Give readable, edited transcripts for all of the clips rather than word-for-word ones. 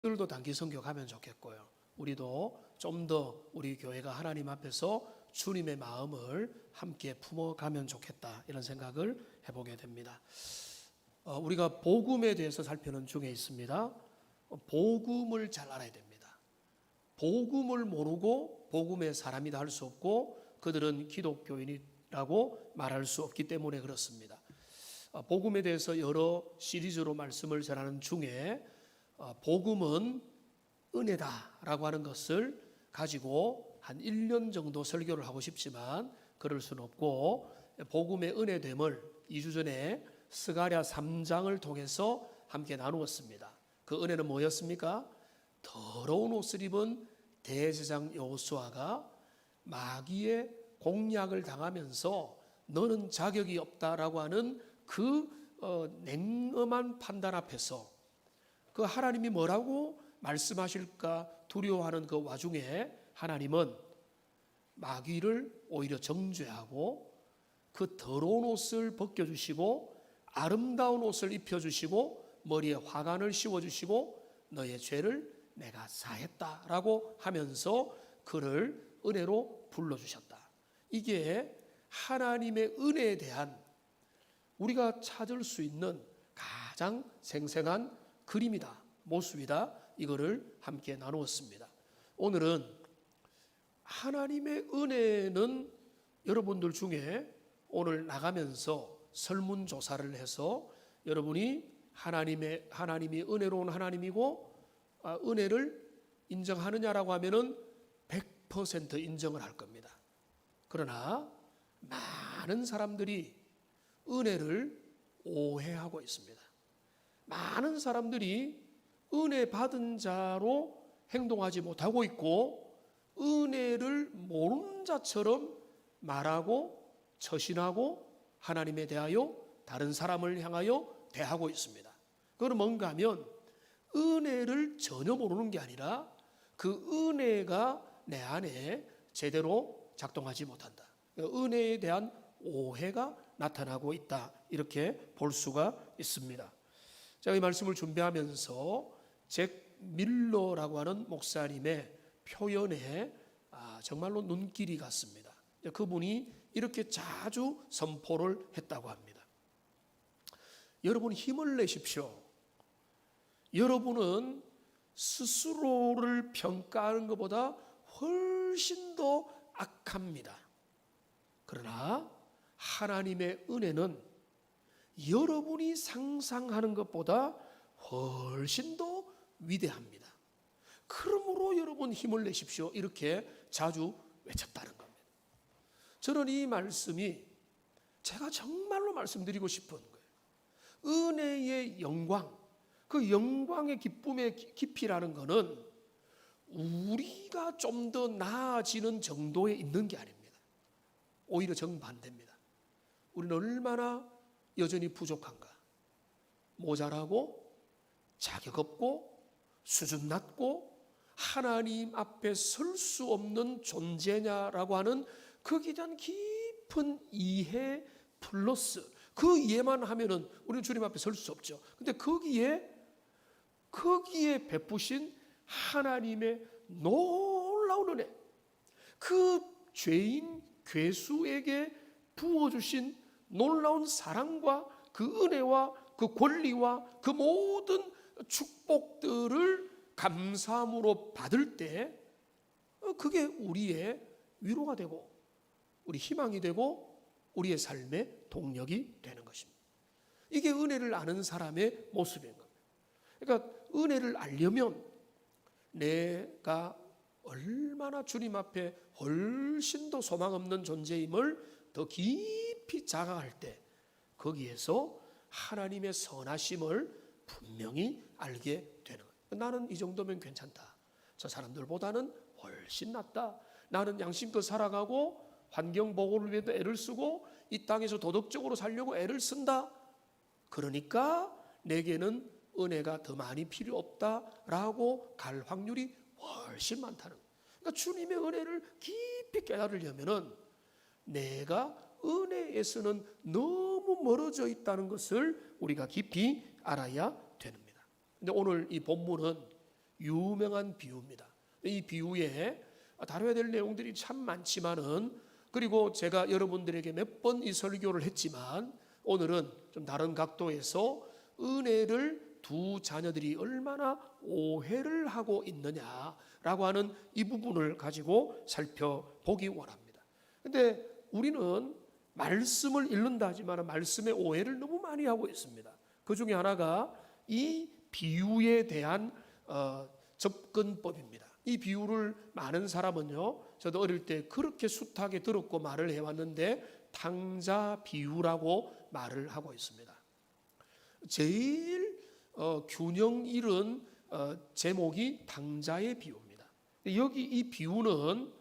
들도 단기 선교 가면 좋겠고요. 우리도 좀 더 우리 교회가 하나님 앞에서 주님의 마음을 함께 품어가면 좋겠다, 이런 생각을 해보게 됩니다. 우리가 복음에 대해서 살피는 중에 있습니다. 복음을 잘 알아야 됩니다. 복음을 모르고 복음의 사람이다 할 수 없고, 그들은 기독교인이라고 말할 수 없기 때문에 그렇습니다. 복음에 대해서 여러 시리즈로 말씀을 전하는 중에 복음은 은혜다라고 하는 것을 가지고 한 1년 정도 설교를 하고 싶지만 그럴 수는 없고, 복음의 은혜됨을 2주 전에 스가랴 3장을 통해서 함께 나누었습니다. 그 은혜는 뭐였습니까? 더러운 옷을 입은 대제사장 여호수아가 마귀의 공략을 당하면서 너는 자격이 없다라고 하는 그 냉엄한 판단 앞에서 그 하나님이 뭐라고 말씀하실까 두려워하는 그 와중에 하나님은 마귀를 오히려 정죄하고 그 더러운 옷을 벗겨주시고 아름다운 옷을 입혀주시고 머리에 화관을 씌워주시고 너의 죄를 내가 사했다라고 하면서 그를 은혜로 불러주셨다. 이게 하나님의 은혜에 대한 우리가 찾을 수 있는 가장 생생한 그림이다, 모습이다. 이거를 함께 나누었습니다. 오늘은 하나님의 은혜는 여러분들 중에 오늘 나가면서 설문조사를 해서 여러분이 하나님이 은혜로운 하나님이고 은혜를 인정하느냐라고 하면은 100% 인정을 할 겁니다. 그러나 많은 사람들이 은혜를 오해하고 있습니다. 많은 사람들이 은혜 받은 자로 행동하지 못하고 있고 은혜를 모르는 자처럼 말하고 처신하고 하나님에 대하여 다른 사람을 향하여 대하고 있습니다. 그건 뭔가 하면 은혜를 전혀 모르는 게 아니라 그 은혜가 내 안에 제대로 작동하지 못한다. 은혜에 대한 오해가 나타나고 있다, 이렇게 볼 수가 있습니다. 제가 이 말씀을 준비하면서 잭 밀러라고 하는 목사님의 표현에 정말로 눈길이 갔습니다. 그분이 이렇게 자주 선포를 했다고 합니다. 여러분 힘을 내십시오. 여러분은 스스로를 평가하는 것보다 훨씬 더 악합니다. 그러나 하나님의 은혜는 여러분이 상상하는 것보다 훨씬 더 위대합니다. 그러므로 여러분 힘을 내십시오, 이렇게 자주 외쳤다는 겁니다. 저는 이 말씀이 제가 정말로 말씀드리고 싶은 거예요. 은혜의 영광, 그 영광의 기쁨의 깊이라는 것은 우리가 좀 더 나아지는 정도에 있는 게 아닙니다. 오히려 정반대입니다. 우리는 얼마나 여전히 부족한가, 모자라고 자격 없고 수준 낮고 하나님 앞에 설 수 없는 존재냐라고 하는 거기에 대한 깊은 이해 플러스 그 이해만 하면은 우리는 주님 앞에 설 수 없죠. 근데 거기에 베푸신 하나님의 놀라운 은혜, 그 죄인 괴수에게 부어주신 놀라운 사랑과 그 은혜와 그 권리와 그 모든 축복들을 감사함으로 받을 때 그게 우리의 위로가 되고 우리 희망이 되고 우리의 삶의 동력이 되는 것입니다. 이게 은혜를 아는 사람의 모습인 겁니다. 그러니까 은혜를 알려면 내가 얼마나 주님 앞에 훨씬 더 소망 없는 존재임을 더 깊이 자각할 때 거기에서 하나님의 선하심을 분명히 알게 되는 거예요. 나는 이 정도면 괜찮다. 저 사람들보다는 훨씬 낫다. 나는 양심껏 살아가고 환경 보호를 위해서 애를 쓰고 이 땅에서 도덕적으로 살려고 애를 쓴다. 그러니까 내게는 은혜가 더 많이 필요 없다라고 갈 확률이 훨씬 많다는 거예요. 그러니까 주님의 은혜를 깊이 깨달으려면은 내가 은혜에서는 너무 멀어져 있다는 것을 우리가 깊이 알아야 됩니다. 근데 오늘 이 본문은 유명한 비유입니다. 이 비유에 다뤄야 될 내용들이 참 많지만은, 그리고 제가 여러분들에게 몇 번 이 설교를 했지만 오늘은 좀 다른 각도에서 은혜를 두 자녀들이 얼마나 오해를 하고 있느냐라고 하는 이 부분을 가지고 살펴보기 원합니다. 근데 우리는 말씀을 읽는다 하지만 말씀의 오해를 너무 많이 하고 있습니다. 그 중에 하나가 이 비유에 대한 접근법입니다. 이 비유를 많은 사람은요, 저도 어릴 때 그렇게 숱하게 들었고 말을 해왔는데 탕자 비유라고 말을 하고 있습니다. 제일 균형 잃은 제목이 탕자의 비유입니다. 여기 이 비유는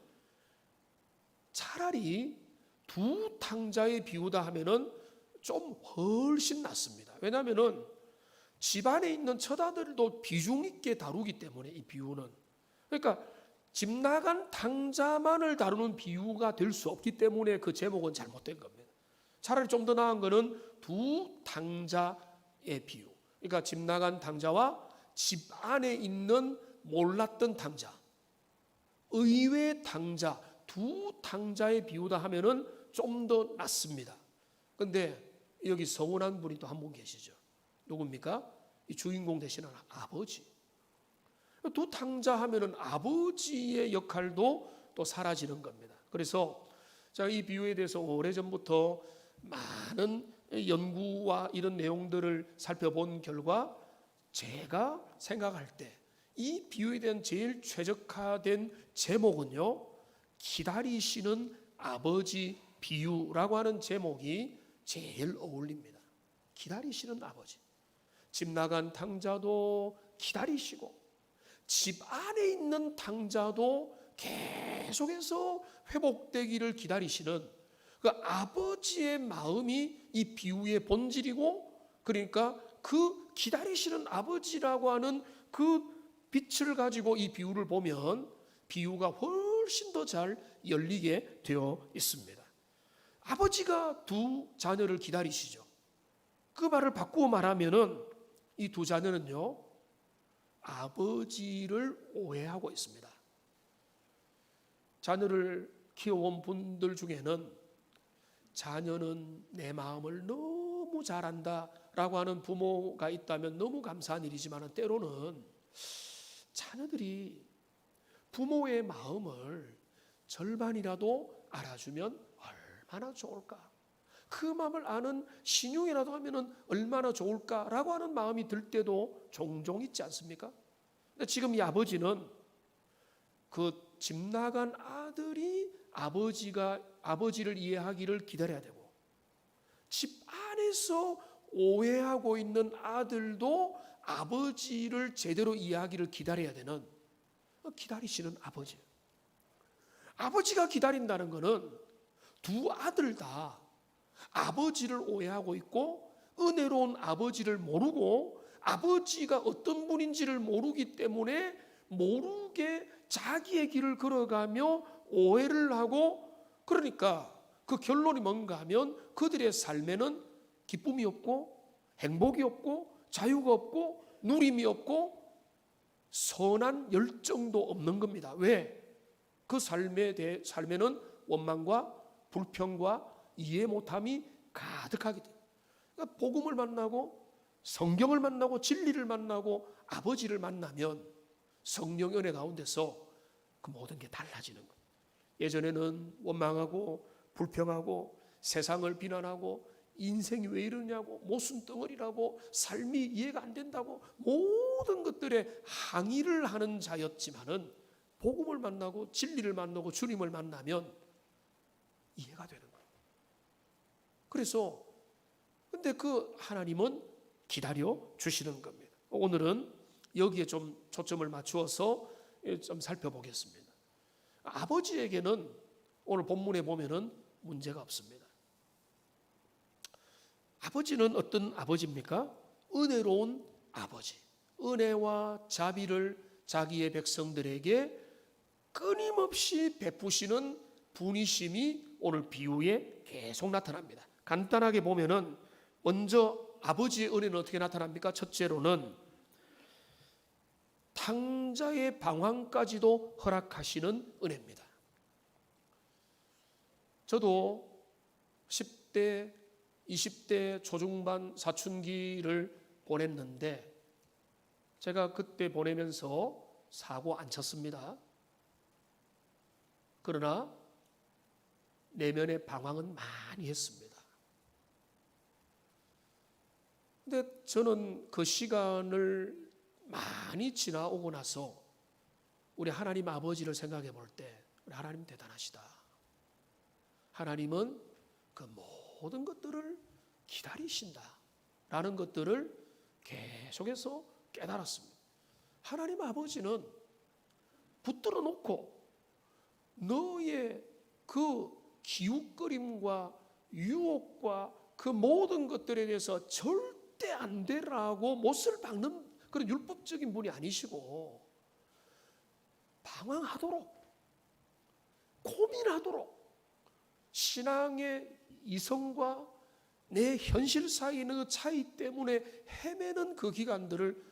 차라리 두 탕자의 비유다 하면은 좀 훨씬 낫습니다. 왜냐하면은 집안에 있는 처자들도 비중 있게 다루기 때문에, 이 비유는, 그러니까 집 나간 탕자만을 다루는 비유가 될 수 없기 때문에 그 제목은 잘못된 겁니다. 차라리 좀 더 나은 거는 두 탕자의 비유, 그러니까 집 나간 탕자와 집 안에 있는 몰랐던 탕자, 의외의 탕자, 두 탕자의 비유다 하면은 좀 더 낫습니다. 근데 여기 서운한 분이 또 한 분 계시죠. 누굽니까? 이 주인공 되시는 아버지. 두 탕자 하면은 아버지의 역할도 또 사라지는 겁니다. 그래서 제가 이 비유에 대해서 오래전부터 많은 연구와 이런 내용들을 살펴본 결과, 제가 생각할 때 이 비유에 대한 제일 최적화된 제목은요, 기다리시는 아버지 비유라고 하는 제목이 제일 어울립니다. 기다리시는 아버지. 집 나간 탕자도 기다리시고 집 안에 있는 탕자도 계속해서 회복되기를 기다리시는 그 아버지의 마음이 이 비유의 본질이고, 그러니까 그 기다리시는 아버지라고 하는 그 빛을 가지고 이 비유를 보면 비유가 훨씬 더 잘 열리게 되어 있습니다. 아버지가 두 자녀를 기다리시죠. 그 말을 바꾸어 말하면은 이 두 자녀는요, 아버지를 오해하고 있습니다. 자녀를 키워온 분들 중에는 자녀는 내 마음을 너무 잘 안다라고 하는 부모가 있다면 너무 감사한 일이지만, 때로는 자녀들이 부모의 마음을 절반이라도 알아주면 얼마나 좋을까, 그 마음을 아는 신용이라도 하면 얼마나 좋을까라고 하는 마음이 들 때도 종종 있지 않습니까? 근데 지금 이 아버지는 그 집 나간 아들이 아버지를 이해하기를 기다려야 되고, 집 안에서 오해하고 있는 아들도 아버지를 제대로 이해하기를 기다려야 되는 기다리시는 아버지. 아버지가 기다린다는 것은 두 아들 다 아버지를 오해하고 있고, 은혜로운 아버지를 모르고, 아버지가 어떤 분인지를 모르기 때문에 모르게 자기의 길을 걸어가며 오해를 하고, 그러니까 그 결론이 뭔가 하면 그들의 삶에는 기쁨이 없고 행복이 없고 자유가 없고 누림이 없고 선한 열정도 없는 겁니다. 왜? 그 삶에는 원망과 불평과 이해 못함이 가득하게 돼요. 그러니까 복음을 만나고 성경을 만나고 진리를 만나고 아버지를 만나면 성령 은혜 가운데서 그 모든 게 달라지는 거예요. 예전에는 원망하고 불평하고 세상을 비난하고 인생이 왜 이러냐고 모순 덩어리라고 삶이 이해가 안 된다고 모든 것들에 항의를 하는 자였지만은 복음을 만나고 진리를 만나고 주님을 만나면 이해가 되는 거예요. 그래서 근데 그 하나님은 기다려 주시는 겁니다. 오늘은 여기에 좀 초점을 맞추어서 좀 살펴보겠습니다. 아버지에게는 오늘 본문에 보면은 문제가 없습니다. 아버지는 어떤 아버지입니까? 은혜로운 아버지. 은혜와 자비를 자기의 백성들에게 끊임없이 베푸시는 분이심이 오늘 비유에 계속 나타납니다. 간단하게 보면은 먼저 아버지의 은혜는 어떻게 나타납니까? 첫째로는 탕자의 방황까지도 허락하시는 은혜입니다. 저도 10대, 20대 초중반 사춘기를 보냈는데 제가 그때 보내면서 사고 안 쳤습니다. 그러나 내면의 방황은 많이 했습니다. 근데 저는 그 시간을 많이 지나오고 나서 우리 하나님 아버지를 생각해 볼 때 우리 하나님 대단하시다. 하나님은 그 모든 것들을 기다리신다라는 것들을 계속해서 깨달았습니다. 하나님 아버지는 붙들어 놓고 너의 그 기웃거림과 유혹과 그 모든 것들에 대해서 절대 안 되라고 못을 박는 그런 율법적인 분이 아니시고 방황하도록 고민하도록 신앙의 이성과 내 현실 사이의 그 차이 때문에 헤매는 그 기간들을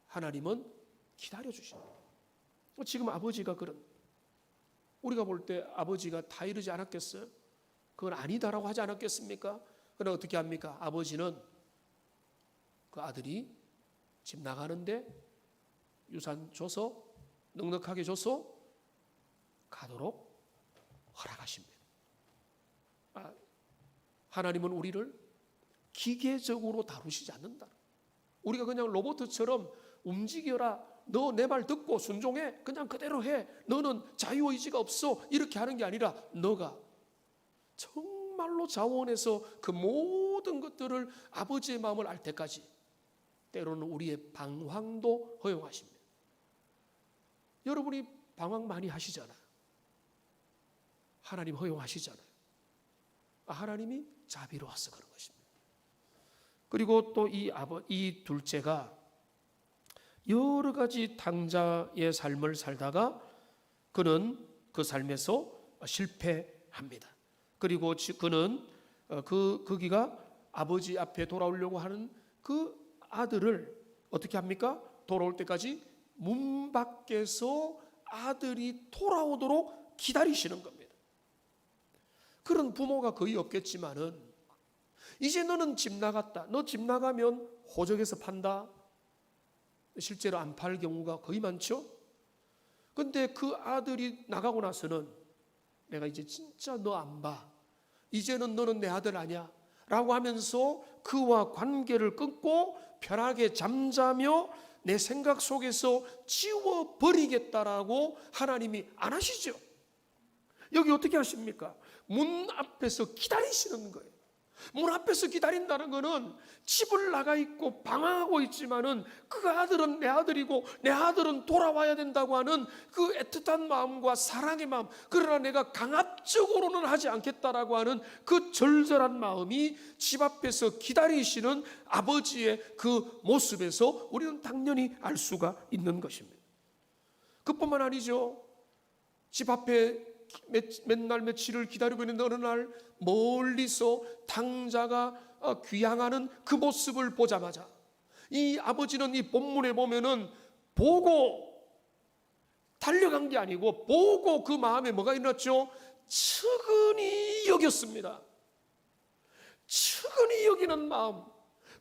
하나님은 기다려주십니다. 지금 아버지가 그런 우리가 볼 때 아버지가 다 이러지 않았겠어요? 그건 아니다라고 하지 않았겠습니까? 그러나 어떻게 합니까? 아버지는 그 아들이 집 나가는데 유산 줘서 넉넉하게 줘서 가도록 허락하십니다. 하나님은 우리를 기계적으로 다루시지 않는다. 우리가 그냥 로봇처럼 움직여라. 너 내 말 듣고 순종해. 그냥 그대로 해. 너는 자유의지가 없어. 이렇게 하는 게 아니라 너가 정말로 자원해서 그 모든 것들을 아버지의 마음을 알 때까지 때로는 우리의 방황도 허용하십니다. 여러분이 방황 많이 하시잖아요. 하나님 허용하시잖아요. 하나님이 자비로워서 그런 것입니다. 그리고 또 이 둘째가 여러 가지 탕자의 삶을 살다가 그는 그 삶에서 실패합니다. 그리고 그는 거기가 아버지 앞에 돌아오려고 하는 그 아들을 어떻게 합니까? 돌아올 때까지 문 밖에서 아들이 돌아오도록 기다리시는 겁니다. 그런 부모가 거의 없겠지만은 이제 너는 집 나갔다. 너 집 나가면 호적에서 판다. 실제로 안 팔 경우가 거의 많죠. 근데 그 아들이 나가고 나서는 내가 이제 진짜 너 안 봐. 이제는 너는 내 아들 아니야. 라고 하면서 그와 관계를 끊고 편하게 잠자며 내 생각 속에서 지워버리겠다라고 하나님이 안 하시죠. 여기 어떻게 하십니까? 문 앞에서 기다리시는 거예요. 문 앞에서 기다린다는 것은 집을 나가 있고 방황하고 있지만은 그 아들은 내 아들이고 내 아들은 돌아와야 된다고 하는 그 애틋한 마음과 사랑의 마음, 그러나 내가 강압적으로는 하지 않겠다라고 하는 그 절절한 마음이 집 앞에서 기다리시는 아버지의 그 모습에서 우리는 당연히 알 수가 있는 것입니다. 그뿐만 아니죠. 집 앞에 맨날 며칠을 기다리고 있는 어느 날 멀리서 탕자가 귀향하는 그 모습을 보자마자 이 아버지는 이 본문에 보면은 보고 달려간 게 아니고 보고 그 마음에 뭐가 일어났죠? 측은히 여겼습니다. 측은히 여기는 마음,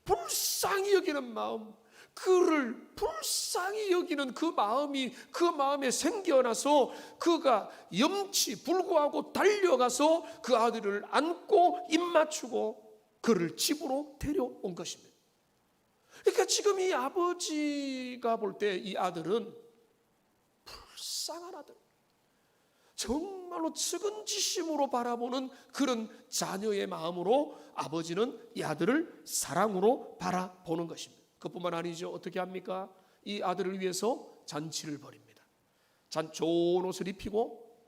불쌍히 여기는 마음, 그를 불쌍히 여기는 그 마음에 생겨나서 그가 염치 불구하고 달려가서 그 아들을 안고 입 맞추고 그를 집으로 데려온 것입니다. 그러니까 지금 이 아버지가 볼 때 이 아들은 불쌍한 아들, 정말로 측은지심으로 바라보는 그런 자녀의 마음으로 아버지는 이 아들을 사랑으로 바라보는 것입니다. 그뿐만 아니죠. 어떻게 합니까? 이 아들을 위해서 잔치를 벌입니다. 좋은 옷을 입히고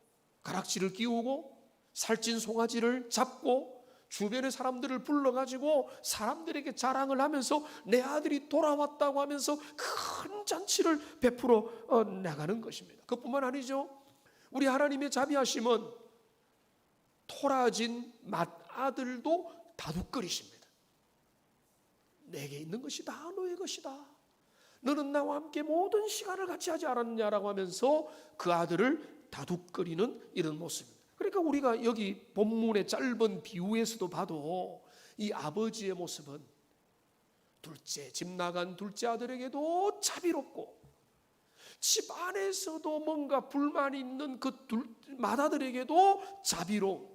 가락지를 끼우고 살찐 송아지를 잡고 주변의 사람들을 불러가지고 사람들에게 자랑을 하면서 내 아들이 돌아왔다고 하면서 큰 잔치를 베풀어 나가는 것입니다. 그뿐만 아니죠. 우리 하나님의 자비하심은 토라진 맏아들도 다독거리십니다. 내게 있는 것이 다 너의 것이다. 너는 나와 함께 모든 시간을 같이 하지 않았냐라고 하면서 그 아들을 다독거리는 이런 모습입니다. 그러니까 우리가 여기 본문의 짧은 비유에서도 봐도 이 아버지의 모습은 집 나간 둘째 아들에게도 자비롭고 집 안에서도 뭔가 불만이 있는 그 맏아들에게도 자비로움.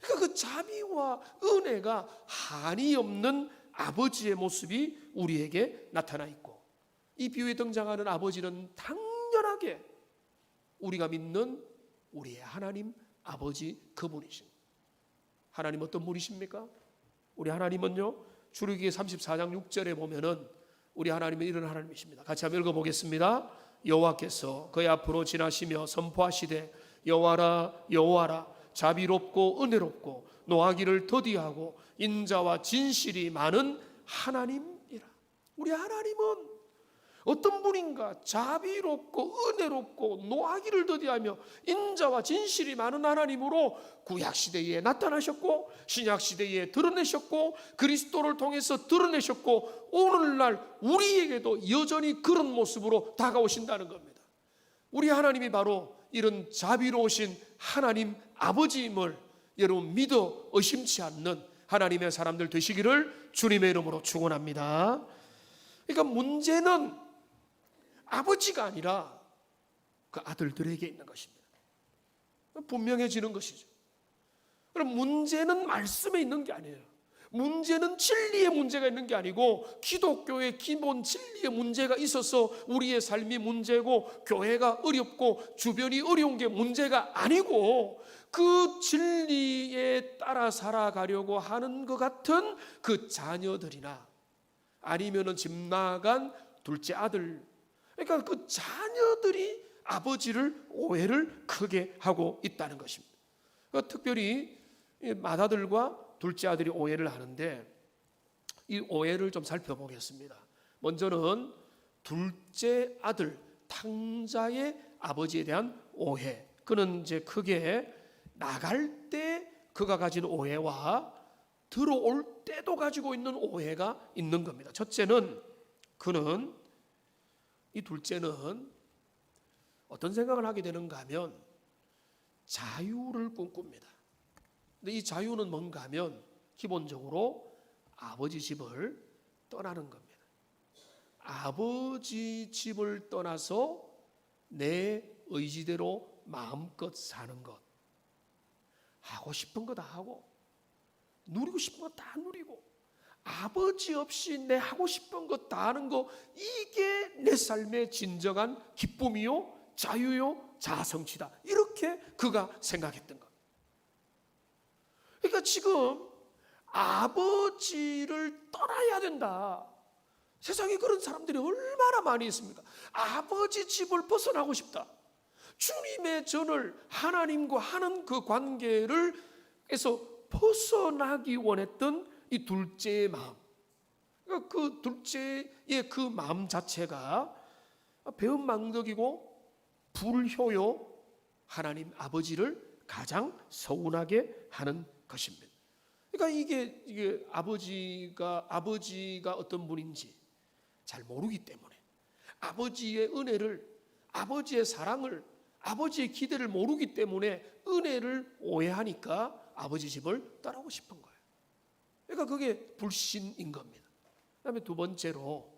그러니까 그 자비와 은혜가 한이 없는 아버지의 모습이 우리에게 나타나 있고, 이 비유에 등장하는 아버지는 당연하게 우리가 믿는 우리의 하나님 아버지 그분이십니다. 하나님 어떤 분이십니까? 우리 하나님은요, 출애굽기 34장 6절에 보면은 우리 하나님은 이런 하나님이십니다. 같이 한번 읽어보겠습니다. 여호와께서 그의 앞으로 지나시며 선포하시되 여호와라 여호와라 자비롭고 은혜롭고 노하기를 더디하고 인자와 진실이 많은 하나님이라. 우리 하나님은 어떤 분인가? 자비롭고 은혜롭고 노하기를 더디하며 인자와 진실이 많은 하나님으로 구약시대에 나타나셨고 신약시대에 드러내셨고 그리스도를 통해서 드러내셨고 오늘날 우리에게도 여전히 그런 모습으로 다가오신다는 겁니다. 우리 하나님이 바로 이런 자비로우신 하나님 아버지임을 여러분 믿어 의심치 않는 하나님의 사람들 되시기를 주님의 이름으로 축원합니다. 그러니까 문제는 아버지가 아니라 그 아들들에게 있는 것입니다. 분명해지는 것이죠. 그럼 문제는 말씀에 있는 게 아니에요. 문제는 진리의 문제가 있는 게 아니고 기독교의 기본 진리의 문제가 있어서 우리의 삶이 문제고 교회가 어렵고 주변이 어려운 게 문제가 아니고 그 진리에 따라 살아가려고 하는 것 같은 그 자녀들이나 아니면은 집 나간 둘째 아들, 그러니까 그 자녀들이 아버지를 오해를 크게 하고 있다는 것입니다. 특별히 맏아들과 둘째 아들이 오해를 하는데 이 오해를 좀 살펴보겠습니다. 먼저는 둘째 아들 탕자의 아버지에 대한 오해. 그는 이제 크게 나갈 때 그가 가진 오해와 들어올 때도 가지고 있는 오해가 있는 겁니다. 첫째는 그는 이 둘째는 어떤 생각을 하게 되는가 하면 자유를 꿈꿉니다. 근데 이 자유는 뭔가 하면 기본적으로 아버지 집을 떠나는 겁니다. 아버지 집을 떠나서 내 의지대로 마음껏 사는 것, 하고 싶은 거 다 하고 누리고 싶은 거 다 누리고 아버지 없이 내 하고 싶은 거 다 하는 거, 이게 내 삶의 진정한 기쁨이요 자유요 자아성취다, 이렇게 그가 생각했던 것. 그러니까 지금 아버지를 떠나야 된다. 세상에 그런 사람들이 얼마나 많이 있습니까? 아버지 집을 벗어나고 싶다. 주님의 전을 하나님과 하는 그 관계를 해서 벗어나기 원했던 이 둘째의 마음. 그러니까 그 둘째의 그 마음 자체가 배은망덕이고 불효요 하나님 아버지를 가장 서운하게 하는 것입니다. 그러니까 이게 아버지가 어떤 분인지 잘 모르기 때문에, 아버지의 은혜를, 아버지의 사랑을, 아버지의 기대를 모르기 때문에 은혜를 오해하니까 아버지 집을 떠나고 싶은 거예요. 그러니까 그게 불신인 겁니다. 그다음에 두 번째로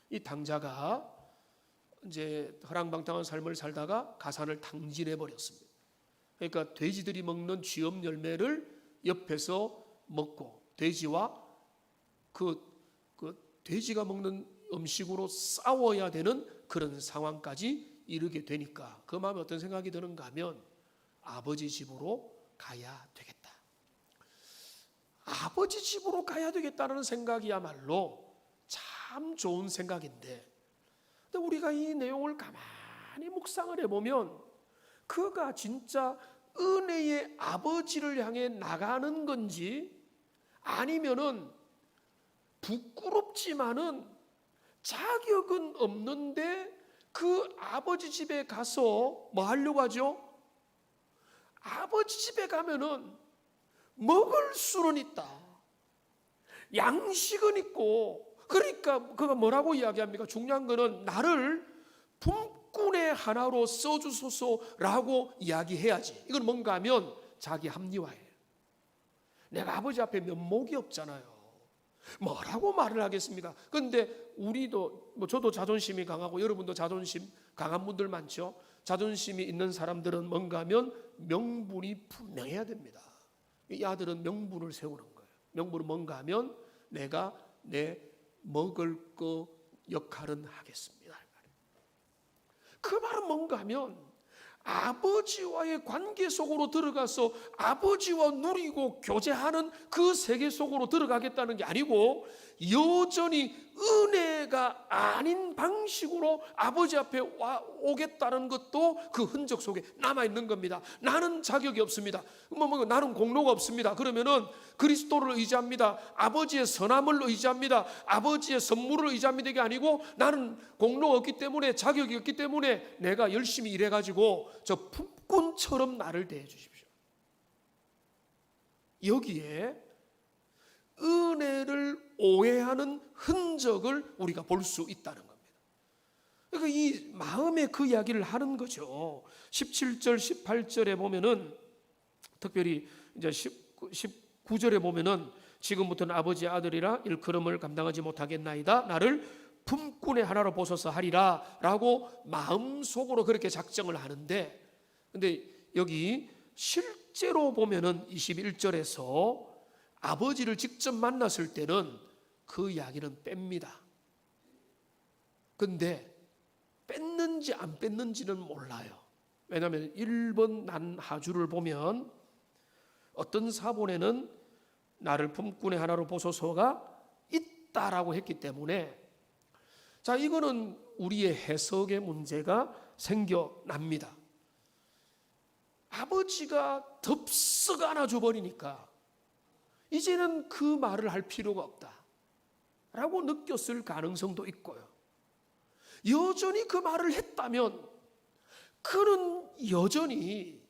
이 탕자가 이제 허랑방탕한 삶을 살다가 가산을 탕진해 버렸습니다. 그러니까 돼지들이 먹는 쥐엄 열매를 옆에서 먹고 돼지와 그 돼지가 먹는 음식으로 싸워야 되는 그런 상황까지 이르게 되니까 그 마음에 어떤 생각이 드는가 하면 아버지 집으로 가야 되겠다. 아버지 집으로 가야 되겠다는 생각이야말로 참 좋은 생각인데, 근데 우리가 이 내용을 가만히 묵상을 해보면 그가 진짜 은혜의 아버지를 향해 나가는 건지 아니면은 부끄럽지만은 자격은 없는데 그 아버지 집에 가서 뭐 하려고 하죠? 아버지 집에 가면은 먹을 수는 있다, 양식은 있고 그러니까 그가 뭐라고 이야기합니까? 중요한 거는 나를 품꾼의 하나로 써주소서라고 이야기해야지. 이건 뭔가 하면 자기 합리화예요. 내가 아버지 앞에 면목이 없잖아요. 뭐라고 말을 하겠습니까? 그런데 우리도 저도 자존심이 강하고 여러분도 자존심 강한 분들 많죠. 자존심이 있는 사람들은 뭔가 하면 명분이 분명해야 됩니다. 이 아들은 명분을 세우는 거예요. 명분은 뭔가 하면 내가 내 먹을 거 역할은 하겠습니다. 그 말은 뭔가 하면 아버지와의 관계 속으로 들어가서 아버지와 누리고 교제하는 그 세계 속으로 들어가겠다는 게 아니고 여전히 은혜가 아닌 방식으로 아버지 앞에 오겠다는 것도 그 흔적 속에 남아있는 겁니다. 나는 자격이 없습니다. 나는 공로가 없습니다. 그러면은 그리스도를 의지합니다. 아버지의 선함을 의지합니다. 아버지의 선물을 의지합니다. 이게 아니고 나는 공로가 없기 때문에 자격이 없기 때문에 내가 열심히 일해가지고 저 품꾼처럼 나를 대해 주십시오. 여기에 은혜를 오해하는 흔적을 우리가 볼 수 있다는 겁니다. 그러니까 이 마음의 그 이야기를 하는 거죠. 17절, 18절에 보면은 특별히 이제 19절에 보면은 지금부터는 아버지의 아들이라 일컬음을 감당하지 못하겠나이다. 나를 품꾼의 하나로 보소서 하리라 라고 마음속으로 그렇게 작정을 하는데, 근데 여기 실제로 보면은 21절에서 아버지를 직접 만났을 때는 그 이야기는 뺍니다. 근데 뺐는지 안 뺐는지는 몰라요. 왜냐하면 1번 난 하주를 보면 어떤 사본에는 나를 품꾼의 하나로 보소서가 있다라고 했기 때문에, 자, 이거는 우리의 해석의 문제가 생겨납니다. 아버지가 덥석 안아줘 버리니까 이제는 그 말을 할 필요가 없다라고 느꼈을 가능성도 있고요. 여전히 그 말을 했다면 그는 여전히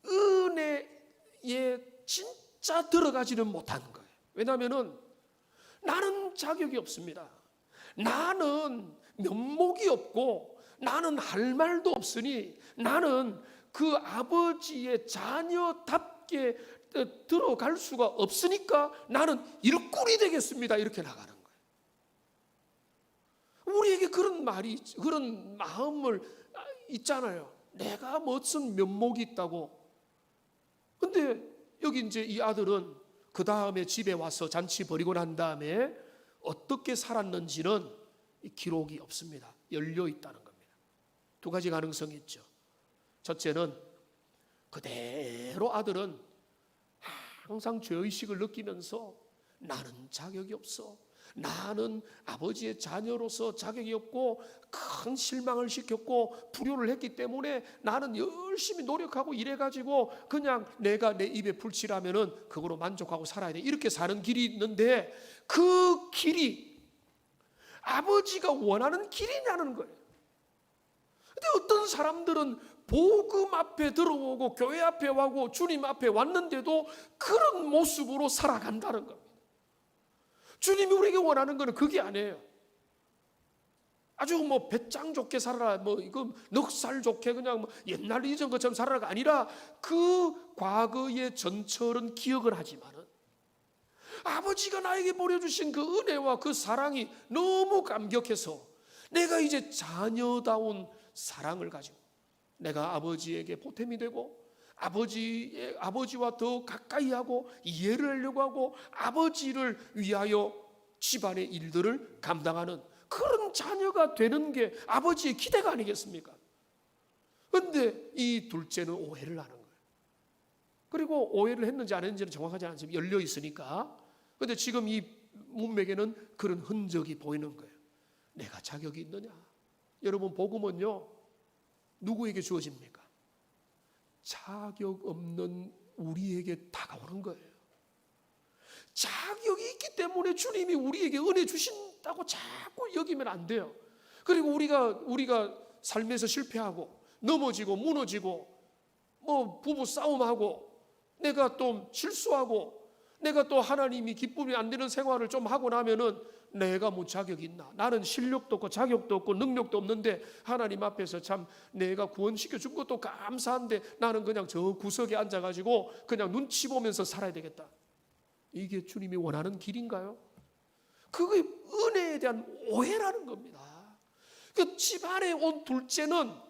은혜에 진짜 들어가지는 못하는 거예요. 왜냐하면 나는 자격이 없습니다. 나는 면목이 없고 나는 할 말도 없으니 나는 그 아버지의 자녀답게 들어갈 수가 없으니까 나는 일꾼이 되겠습니다. 이렇게 나가는 거예요. 우리에게 그런 말이, 그런 마음을 있잖아요. 내가 무슨 면목이 있다고. 근데 여기 이제 이 아들은 그 다음에 집에 와서 잔치 벌이고 난 다음에 어떻게 살았는지는 기록이 없습니다. 열려 있다는 겁니다. 두 가지 가능성이 있죠. 첫째는 그대로 아들은 항상 죄의식을 느끼면서 나는 자격이 없어, 나는 아버지의 자녀로서 자격이 없고 큰 실망을 시켰고 불효를 했기 때문에 나는 열심히 노력하고 일해가지고 그냥 내가 내 입에 풀칠하면은 그거로 만족하고 살아야 돼, 이렇게 사는 길이 있는데 그 길이 아버지가 원하는 길이냐는 거예요. 근데 어떤 사람들은 복음 앞에 들어오고 교회 앞에 와고 주님 앞에 왔는데도 그런 모습으로 살아간다는 겁니다. 주님이 우리에게 원하는 것은 그게 아니에요. 아주 뭐 배짱 좋게 살아라, 뭐 이거 넉살 좋게 그냥 뭐 옛날 이전 것처럼 살아라가 아니라 그 과거의 전철은 기억을 하지만은 아버지가 나에게 보여주신 그 은혜와 그 사랑이 너무 감격해서 내가 이제 자녀다운 사랑을 가지고 내가 아버지에게 보탬이 되고 아버지와 더 가까이 하고 이해를 하려고 하고 아버지를 위하여 집안의 일들을 감당하는 그런 자녀가 되는 게 아버지의 기대가 아니겠습니까? 그런데 이 둘째는 오해를 하는 거예요. 그리고 오해를 했는지 안 했는지는 정확하지 않습니다. 열려 있으니까. 그런데 지금 이 문맥에는 그런 흔적이 보이는 거예요. 내가 자격이 있느냐? 여러분, 복음은요 누구에게 주어집니까? 자격 없는 우리에게 다가오는 거예요. 자격이 있기 때문에 주님이 우리에게 은혜 주신다고 자꾸 여기면 안 돼요. 그리고 우리가 삶에서 실패하고 넘어지고 무너지고 뭐 부부 싸움하고 내가 또 실수하고 내가 또 하나님이 기쁨이 안 되는 생활을 좀 하고 나면은 내가 뭐 자격이 있나? 나는 실력도 없고 자격도 없고 능력도 없는데 하나님 앞에서 참 내가 구원시켜 준 것도 감사한데 나는 그냥 저 구석에 앉아가지고 그냥 눈치 보면서 살아야 되겠다. 이게 주님이 원하는 길인가요? 그게 은혜에 대한 오해라는 겁니다. 그 집안에 온 둘째는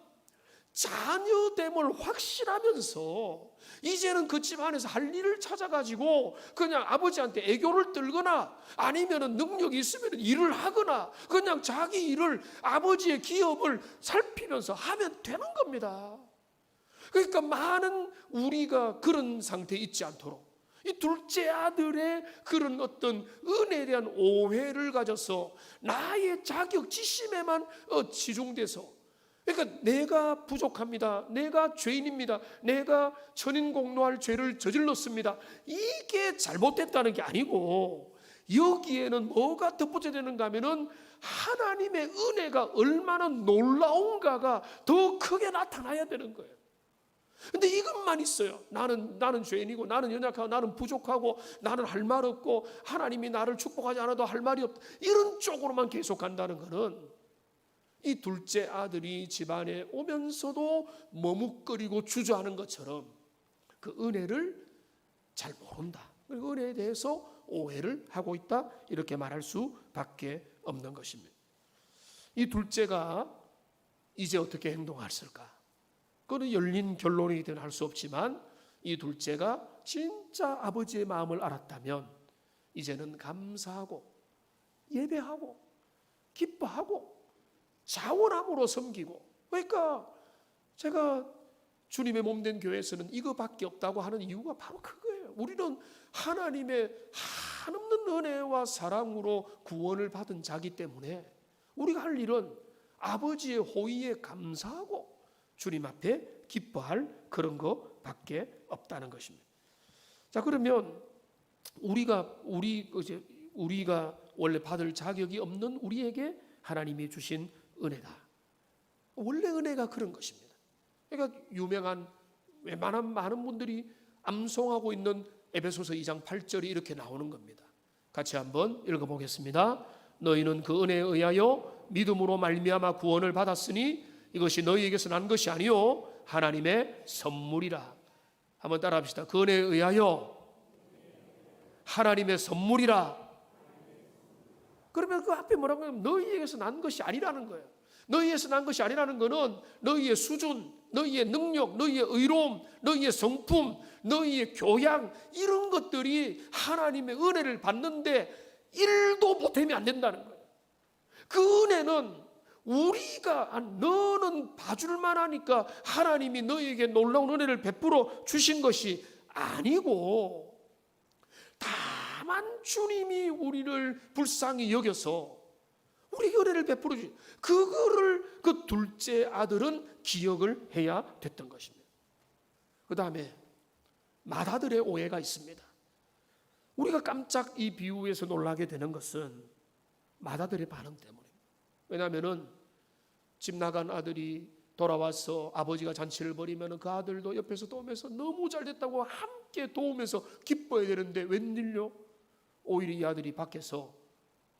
자녀됨을 확신하면서 이제는 그 집안에서 할 일을 찾아가지고 그냥 아버지한테 애교를 떨거나 아니면 능력이 있으면 일을 하거나 그냥 자기 일을 아버지의 기업을 살피면서 하면 되는 겁니다. 그러니까 많은 우리가 그런 상태에 있지 않도록 이 둘째 아들의 그런 어떤 은혜에 대한 오해를 가져서 나의 자격지심에만 치중돼서 그러니까 내가 부족합니다. 내가 죄인입니다. 내가 천인공노할 죄를 저질렀습니다. 이게 잘못됐다는 게 아니고 여기에는 뭐가 덧붙여야 되는가 하면은 하나님의 은혜가 얼마나 놀라운가가 더 크게 나타나야 되는 거예요. 근데 이것만 있어요. 나는 죄인이고 나는 연약하고 나는 부족하고 나는 할 말 없고 하나님이 나를 축복하지 않아도 할 말이 없다. 이런 쪽으로만 계속 간다는 것은 이 둘째 아들이 집안에 오면서도 머뭇거리고 주저하는 것처럼 그 은혜를 잘 모른다. 그리고 은혜에 대해서 오해를 하고 있다. 이렇게 말할 수밖에 없는 것입니다. 이 둘째가 이제 어떻게 행동했을까? 그건 열린 결론이든 할 수 없지만 이 둘째가 진짜 아버지의 마음을 알았다면 이제는 감사하고 예배하고 기뻐하고 자원함으로 섬기고 그러니까 제가 주님의 몸된 교회에서는 이거밖에 없다고 하는 이유가 바로 그거예요. 우리는 하나님의 한없는 은혜와 사랑으로 구원을 받은 자기 때문에 우리가 할 일은 아버지의 호의에 감사하고 주님 앞에 기뻐할 그런 것밖에 없다는 것입니다. 자, 그러면 우리가 원래 받을 자격이 없는 우리에게 하나님이 주신 은혜다. 원래 은혜가 그런 것입니다. 그러니까 유명한 웬만한 많은 분들이 암송하고 있는 에베소서 2장 8절이 이렇게 나오는 겁니다. 같이 한번 읽어보겠습니다. 너희는 그 은혜에 의하여 믿음으로 말미암아 구원을 받았으니 이것이 너희에게서 난 것이 아니요 하나님의 선물이라. 한번 따라합시다. 그 은혜에 의하여 하나님의 선물이라. 그러면 그 앞에 뭐라고 하면 너희에게서 난 것이 아니라는 거예요. 너희에서 난 것이 아니라는 것은 너희의 수준, 너희의 능력, 너희의 의로움, 너희의 성품, 너희의 교양 이런 것들이 하나님의 은혜를 받는데 1도 보탬이 안 된다는 거예요. 그 은혜는 우리가 너는 봐줄만 하니까 하나님이 너희에게 놀라운 은혜를 베풀어 주신 것이 아니고 다만 주님이 우리를 불쌍히 여겨서 우리에게 은혜를 베풀어 주신 그거를 그 둘째 아들은 기억을 해야 됐던 것입니다. 그 다음에 맏아들의 오해가 있습니다. 우리가 깜짝 이 비유에서 놀라게 되는 것은 맏아들의 반응 때문입니다. 왜냐하면 집 나간 아들이 돌아와서 아버지가 잔치를 벌이면 그 아들도 옆에서 도우면서 너무 잘 됐다고 함께 도우면서 기뻐해야 되는데 웬일요? 오히려 이 아들이 밖에서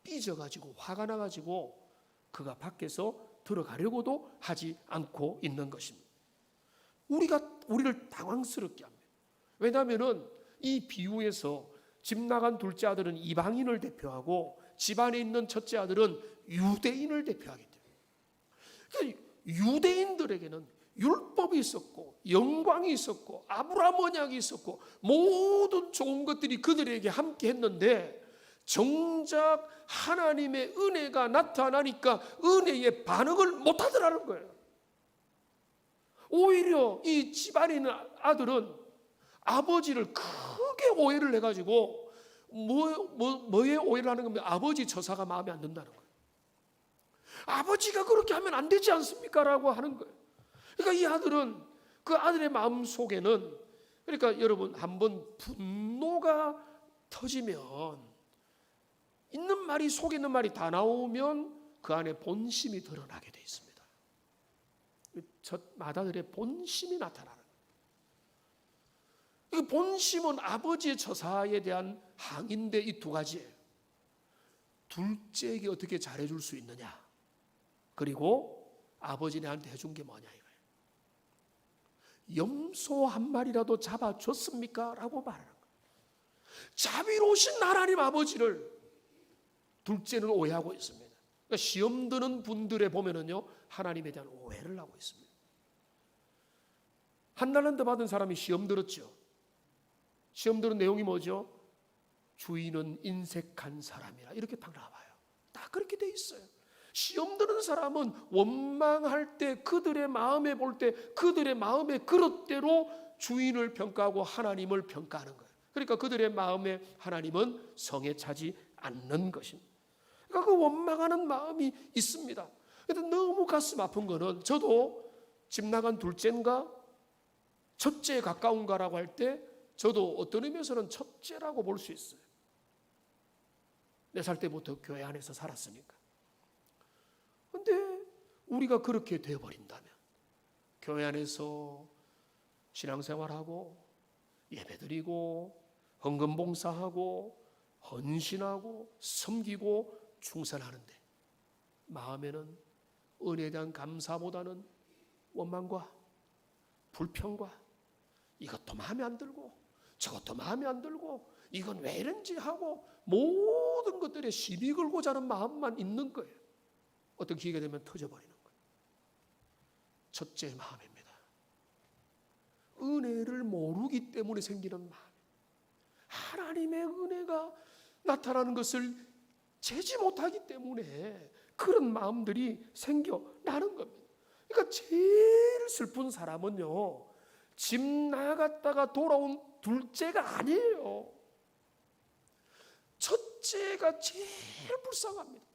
삐져가지고 화가 나가지고 그가 밖에서 들어가려고도 하지 않고 있는 것입니다. 우리를 당황스럽게 합니다. 왜냐하면 이 비유에서 집 나간 둘째 아들은 이방인을 대표하고 집안에 있는 첫째 아들은 유대인을 대표하기 때문에 그러니까 유대인들에게는 율법이 있었고 영광이 있었고 아브라함 언약이 있었고 모든 좋은 것들이 그들에게 함께 했는데 정작 하나님의 은혜가 나타나니까 은혜에 반응을 못하더라는 거예요. 오히려 이 집안에 있는 아들은 아버지를 크게 오해를 해가지고 뭐에 오해를 하는 겁니까? 아버지 처사가 마음에 안 든다는 거예요. 아버지가 그렇게 하면 안 되지 않습니까? 라고 하는 거예요. 그러니까 이 아들은 그 아들의 마음 속에는 그러니까 여러분 한번 분노가 터지면 있는 말이 속에 있는 말이 다 나오면 그 안에 본심이 드러나게 돼 있습니다. 첫 맏아들의 본심이 나타나는 거예요. 이 본심은 아버지의 처사에 대한 항인데 이 두 가지예요. 둘째에게 어떻게 잘해줄 수 있느냐, 그리고 아버지 내한테 해준 게 뭐냐 이거예요. 염소 한 마리라도 잡아줬습니까? 라고 말하는 거예요. 자비로우신 하나님 아버지를 둘째는 오해하고 있습니다. 그러니까 시험 드는 분들의 보면은요, 하나님에 대한 오해를 하고 있습니다. 한 달란트 받은 사람이 시험 들었죠. 시험 들은 내용이 뭐죠? 주인은 인색한 사람이라 이렇게 딱 나와요. 딱 그렇게 돼 있어요. 시험 드는 사람은 원망할 때, 그들의 마음에 볼 때 그들의 마음의 그릇대로 주인을 평가하고 하나님을 평가하는 거예요. 그러니까 그들의 마음에 하나님은 성에 차지 않는 것입니다. 그러니까 그 원망하는 마음이 있습니다. 그런데 너무 가슴 아픈 거는, 저도 집 나간 둘째인가 첫째에 가까운가라고 할 때 저도 어떤 의미에서는 첫째라고 볼 수 있어요. 4살 때부터 교회 안에서 살았으니까. 그런데 우리가 그렇게 되어버린다면, 교회 안에서 신앙생활하고 예배드리고 헌금봉사하고 헌신하고 섬기고 충성하는데 마음에는 은혜에 대한 감사보다는 원망과 불평과 이것도 마음에 안 들고 저것도 마음에 안 들고 이건 왜 이런지 하고 모든 것들에 시비 걸고자 하는 마음만 있는 거예요. 어떤 기회가 되면 터져버리는 거예요. 첫째 마음입니다. 은혜를 모르기 때문에 생기는 마음, 하나님의 은혜가 나타나는 것을 재지 못하기 때문에 그런 마음들이 생겨나는 겁니다. 그러니까 제일 슬픈 사람은요, 집 나갔다가 돌아온 둘째가 아니에요. 첫째가 제일 불쌍합니다.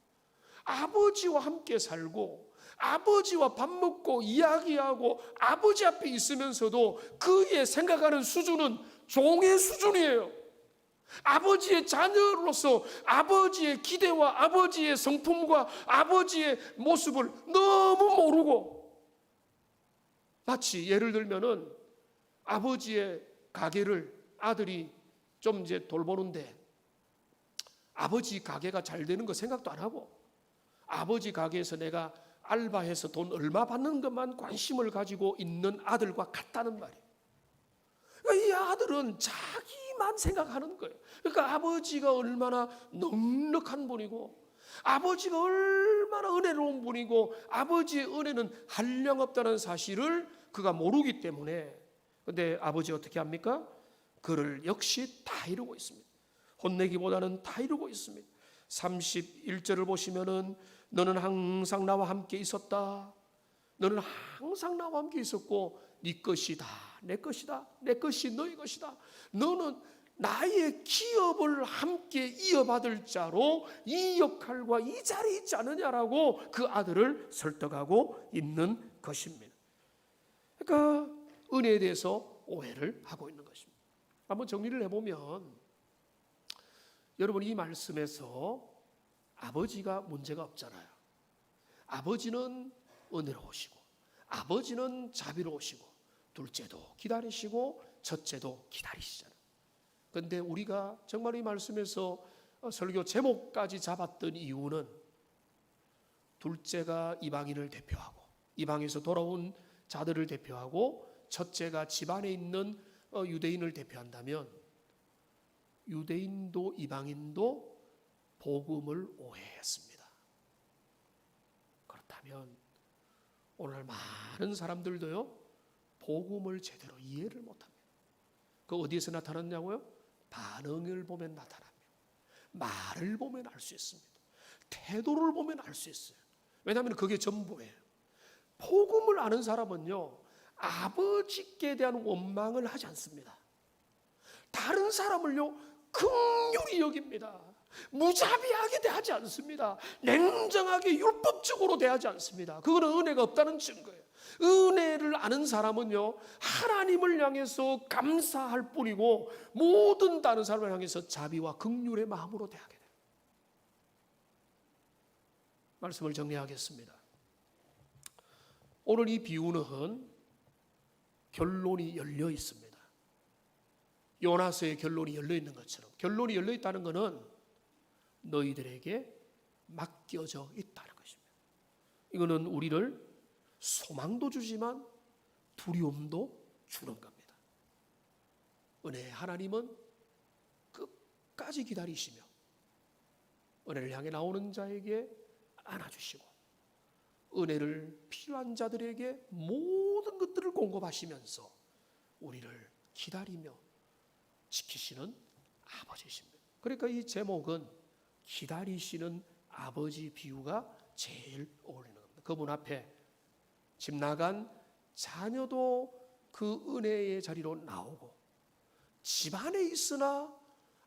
아버지와 함께 살고 아버지와 밥 먹고 이야기하고 아버지 앞에 있으면서도 그의 생각하는 수준은 종의 수준이에요. 아버지의 자녀로서 아버지의 기대와 아버지의 성품과 아버지의 모습을 너무 모르고, 마치 예를 들면은 아버지의 가게를 아들이 좀 이제 돌보는데 아버지 가게가 잘 되는 거 생각도 안 하고 아버지 가게에서 내가 알바해서 돈 얼마 받는 것만 관심을 가지고 있는 아들과 같다는 말이에요. 그러니까 이 아들은 자기만 생각하는 거예요. 그러니까 아버지가 얼마나 넉넉한 분이고 아버지가 얼마나 은혜로운 분이고 아버지의 은혜는 한량없다는 사실을 그가 모르기 때문에, 근데 아버지 어떻게 합니까? 그를 역시 다 이루고 있습니다. 혼내기보다는 다 이루고 있습니다. 31절을 보시면은 너는 항상 나와 함께 있었다. 너는 항상 나와 함께 있었고 네 것이 다 내 것이다. 내 것이 너의 것이다. 너는 나의 기업을 함께 이어받을 자로 이 역할과 이 자리에 있지 않느냐라고 그 아들을 설득하고 있는 것입니다. 그러니까 은혜에 대해서 오해를 하고 있는 것입니다. 한번 정리를 해보면, 여러분 이 말씀에서 아버지가 문제가 없잖아요. 아버지는 은혜로우시고 아버지는 자비로우시고 둘째도 기다리시고 첫째도 기다리시잖아요. 그런데 우리가 정말 이 말씀에서 설교 제목까지 잡았던 이유는 둘째가 이방인을 대표하고 이방에서 돌아온 자들을 대표하고 첫째가 집안에 있는 유대인을 대표한다면 유대인도 이방인도 복음을 오해했습니다. 그렇다면 오늘 많은 사람들도요, 복음을 제대로 이해를 못합니다. 그 어디에서 나타났냐고요? 반응을 보면 나타납니다. 말을 보면 알 수 있습니다. 태도를 보면 알 수 있어요. 왜냐하면 그게 전부예요. 복음을 아는 사람은요, 아버지께 대한 원망을 하지 않습니다. 다른 사람을요, 긍휼히 여깁니다. 무자비하게 대하지 않습니다. 냉정하게 율법적으로 대하지 않습니다. 그거는 은혜가 없다는 증거예요. 은혜를 아는 사람은요, 하나님을 향해서 감사할 뿐이고 모든 다른 사람을 향해서 자비와 긍휼의 마음으로 대하게 돼요. 말씀을 정리하겠습니다. 오늘 이 비유는 결론이 열려 있습니다. 요나서의 결론이 열려 있는 것처럼 결론이 열려 있다는 것은 너희들에게 맡겨져 있다는 것입니다. 이거는 우리를 소망도 주지만 두려움도 주는 겁니다. 은혜의 하나님은 끝까지 기다리시며 은혜를 향해 나오는 자에게 안아주시고 은혜를 필요한 자들에게 모든 것들을 공급하시면서 우리를 기다리며 지키시는 아버지십니다. 그러니까 이 제목은 기다리시는 아버지 비유가 제일 어울리는 겁니다. 그분 앞에 집 나간 자녀도 그 은혜의 자리로 나오고 집안에 있으나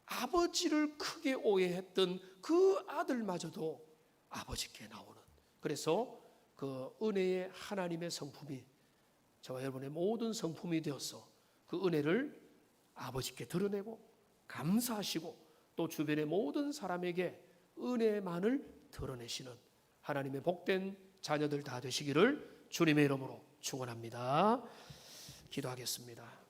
아버지를 크게 오해했던 그 아들마저도 아버지께 나오는, 그래서 그 은혜의 하나님의 성품이 저와 여러분의 모든 성품이 되어서 그 은혜를 아버지께 드러내고 감사하시고 또 주변의 모든 사람에게 은혜만을 드러내시는 하나님의 복된 자녀들 다 되시기를 주님의 이름으로 축원합니다. 기도하겠습니다.